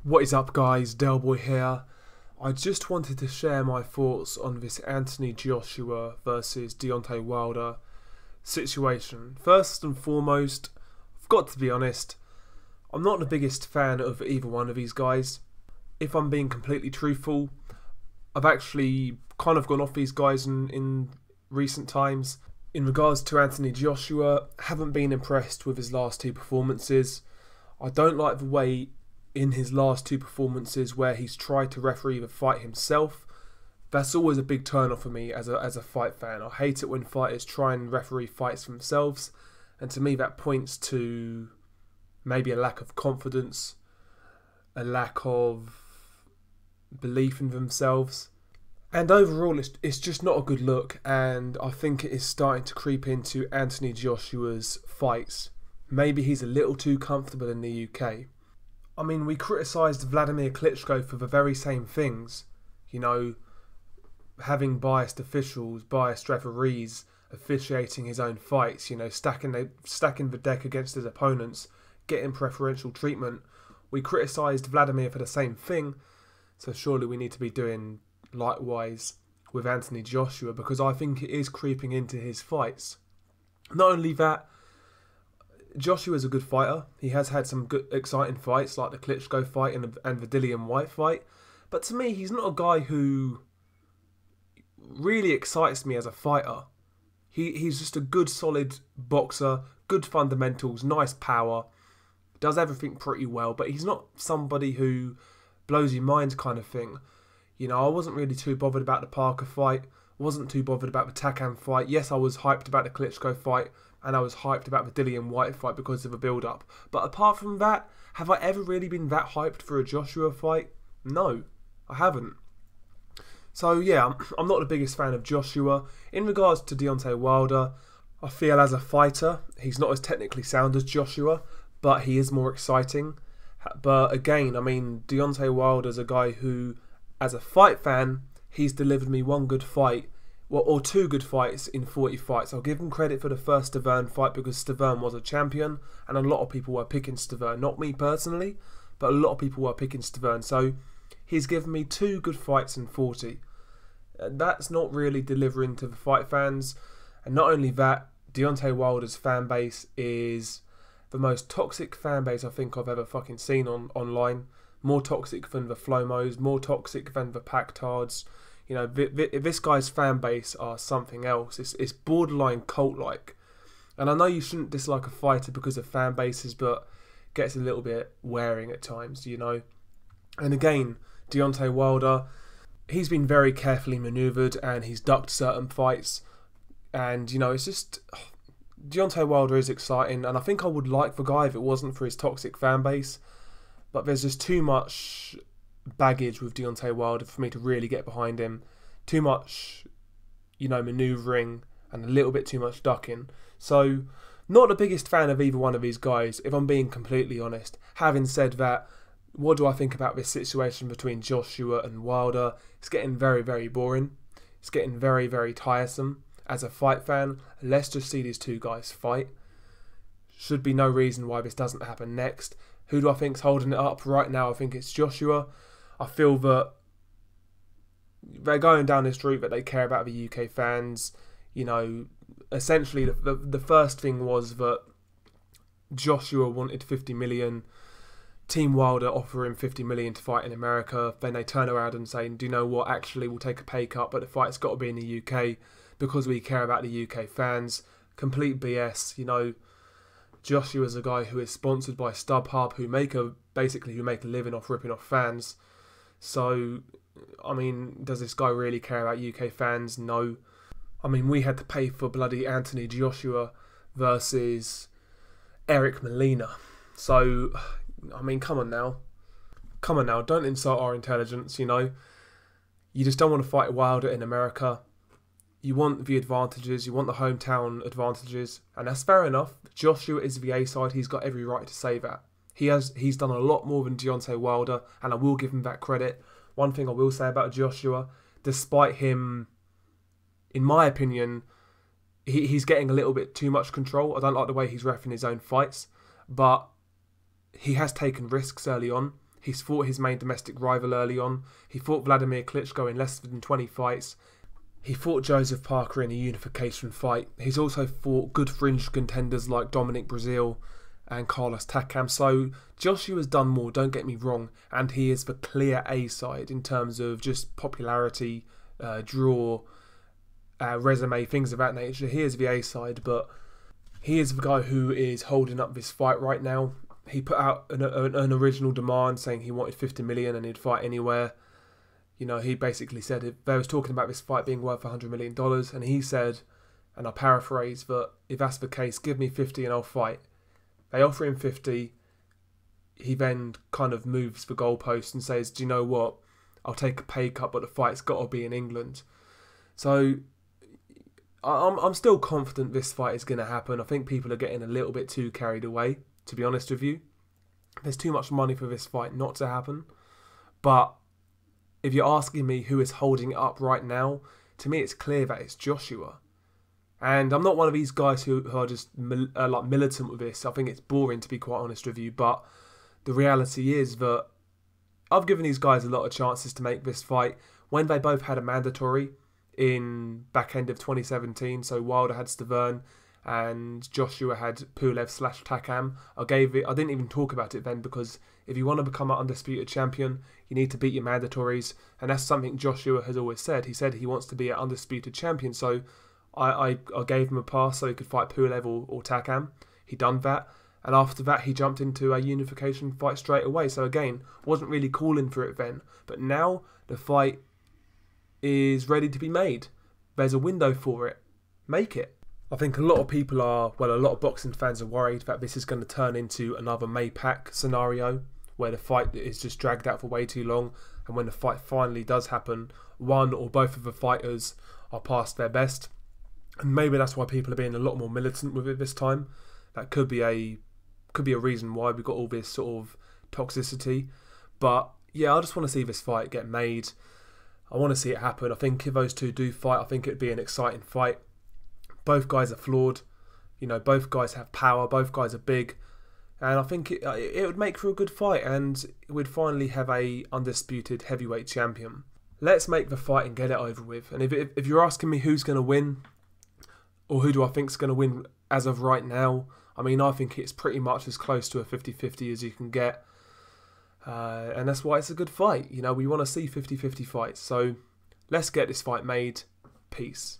What is up, guys? Delboy here. I just wanted to share my thoughts on this Anthony Joshua versus Deontay Wilder situation. First and foremost, I've got to be honest, I'm not the biggest fan of either one of these guys. If I'm being completely truthful, I've actually kind of gone off these guys in recent times. In regards to Anthony Joshua, haven't been impressed with his last two performances. I don't like the way in his last two performances where he's tried to referee the fight himself. That's always a big turn off for me as a fight fan. I hate it when fighters try and referee fights themselves, and to me that points to maybe a lack of confidence, a lack of belief in themselves, and overall it's just not a good look, and I think it is starting to creep into Anthony Joshua's fights. Maybe he's a little too comfortable in the UK. I mean, we criticised Vladimir Klitschko for the very same things. You know, having biased officials, biased referees, officiating his own fights, you know, stacking the deck against his opponents, getting preferential treatment. We criticised Vladimir for the same thing, so surely we need to be doing likewise with Anthony Joshua, because I think it is creeping into his fights. Not only that, Joshua is a good fighter. He has had some good, exciting fights like the Klitschko fight and the Dillian White fight. But to me, he's not a guy who really excites me as a fighter. He's just a good, solid boxer, good fundamentals, nice power, does everything pretty well. But he's not somebody who blows your mind kind of thing. You know, I wasn't really too bothered about the Parker fight. Wasn't too bothered about the Takam fight. Yes, I was hyped about the Klitschko fight, and I was hyped about the Dillian White fight because of the build-up. But apart from that, have I ever really been that hyped for a Joshua fight? No, I haven't. So yeah, I'm not the biggest fan of Joshua. In regards to Deontay Wilder, I feel as a fighter, he's not as technically sound as Joshua, but he is more exciting. But again, I mean, Deontay Wilder's a guy who, as a fight fan, he's delivered me one good fight, or two good fights in 40 fights. I'll give him credit for the first Stiverne fight because Stiverne was a champion and a lot of people were picking Stiverne. Not me personally, but a lot of people were picking Stiverne. So he's given me two good fights in 40. That's not really delivering to the fight fans. And not only that, Deontay Wilder's fan base is the most toxic fan base I think I've ever fucking seen online. More toxic than the Flomos, more toxic than the Pactards. You know, this guy's fan base are something else. It's borderline cult-like. And I know you shouldn't dislike a fighter because of fan bases, but it gets a little bit wearing at times, you know. And again, Deontay Wilder, he's been very carefully manoeuvred and he's ducked certain fights. And, you know, it's just... Deontay Wilder is exciting, and I think I would like the guy if it wasn't for his toxic fan base. But there's just too much baggage with Deontay Wilder for me to really get behind him. Too much, you know, manoeuvring and a little bit too much ducking. So, not the biggest fan of either one of these guys, if I'm being completely honest. Having said that, what do I think about this situation between Joshua and Wilder? It's getting very, very boring. It's getting very, very tiresome. As a fight fan, let's just see these two guys fight. Should be no reason why this doesn't happen next. Who do I think's holding it up right now? I think it's Joshua. I feel that they're going down this route that they care about the UK fans. You know, essentially the first thing was that Joshua wanted 50 million. Team Wilder offer him 50 million to fight in America. Then they turn around and say, do you know what? Actually, we'll take a pay cut, but the fight's got to be in the UK because we care about the UK fans. Complete BS, you know. Joshua is a guy who is sponsored by StubHub, who make a living off ripping off fans. So, I mean, does this guy really care about UK fans? No. I mean, we had to pay for bloody Anthony Joshua versus Eric Molina. So, I mean, come on now. Come on now, don't insult our intelligence, you know. You just don't want to fight Wilder in America. You want the advantages, you want the hometown advantages, and that's fair enough. Joshua is the A side, he's got every right to say that. He's done a lot more than Deontay Wilder, and I will give him that credit. One thing I will say about Joshua, despite him, in my opinion, he's getting a little bit too much control. I don't like the way he's reffing his own fights, but he has taken risks early on. He's fought his main domestic rival early on. He fought Vladimir Klitschko in less than 20 fights. He fought Joseph Parker in a unification fight. He's also fought good fringe contenders like Dominic Breazeale and Carlos Takam. So Joshua's done more, don't get me wrong, and he is the clear A side in terms of just popularity, draw, resume, things of that nature. He is the A side, but he is the guy who is holding up this fight right now. He put out an original demand saying he wanted 50 million and he'd fight anywhere. You know, he basically said it. They was talking about this fight being worth $100 million, and he said, and I paraphrase, that if that's the case, give me 50 and I'll fight. They offer him 50. He then kind of moves the goalpost and says, do you know what? I'll take a pay cut, but the fight's got to be in England. So I'm still confident this fight is going to happen. I think people are getting a little bit too carried away, to be honest with you. There's too much money for this fight not to happen. But if you're asking me who is holding it up right now, to me it's clear that it's Joshua. And I'm not one of these guys who are just like militant with this. I think it's boring, to be quite honest with you. But the reality is that I've given these guys a lot of chances to make this fight. When they both had a mandatory in back end of 2017, so Wilder had Stavern and Joshua had Pulev/Takam. I didn't even talk about it then, because if you want to become an undisputed champion, you need to beat your mandatories, and that's something Joshua has always said. He said he wants to be an undisputed champion, so I gave him a pass so he could fight Pulev or Takam. He done that, and after that he jumped into a unification fight straight away. So again, wasn't really calling for it then, but now the fight is ready to be made. There's a window for it. Make it. I think a lot of boxing fans are worried that this is going to turn into another Maypac scenario, where the fight is just dragged out for way too long, and when the fight finally does happen, one or both of the fighters are past their best. And maybe that's why people are being a lot more militant with it this time. That could be a reason why we've got all this sort of toxicity. But yeah, I just want to see this fight get made. I want to see it happen. I think if those two do fight, I think it'd be an exciting fight. Both guys are flawed. You know, both guys have power. Both guys are big. And I think it would make for a good fight, and we'd finally have a undisputed heavyweight champion. Let's make the fight and get it over with. And if you're asking me who's going to win, or who do I think's going to win as of right now, I mean, I think it's pretty much as close to a 50-50 as you can get. And that's why it's a good fight. You know, we want to see 50-50 fights. So let's get this fight made. Peace.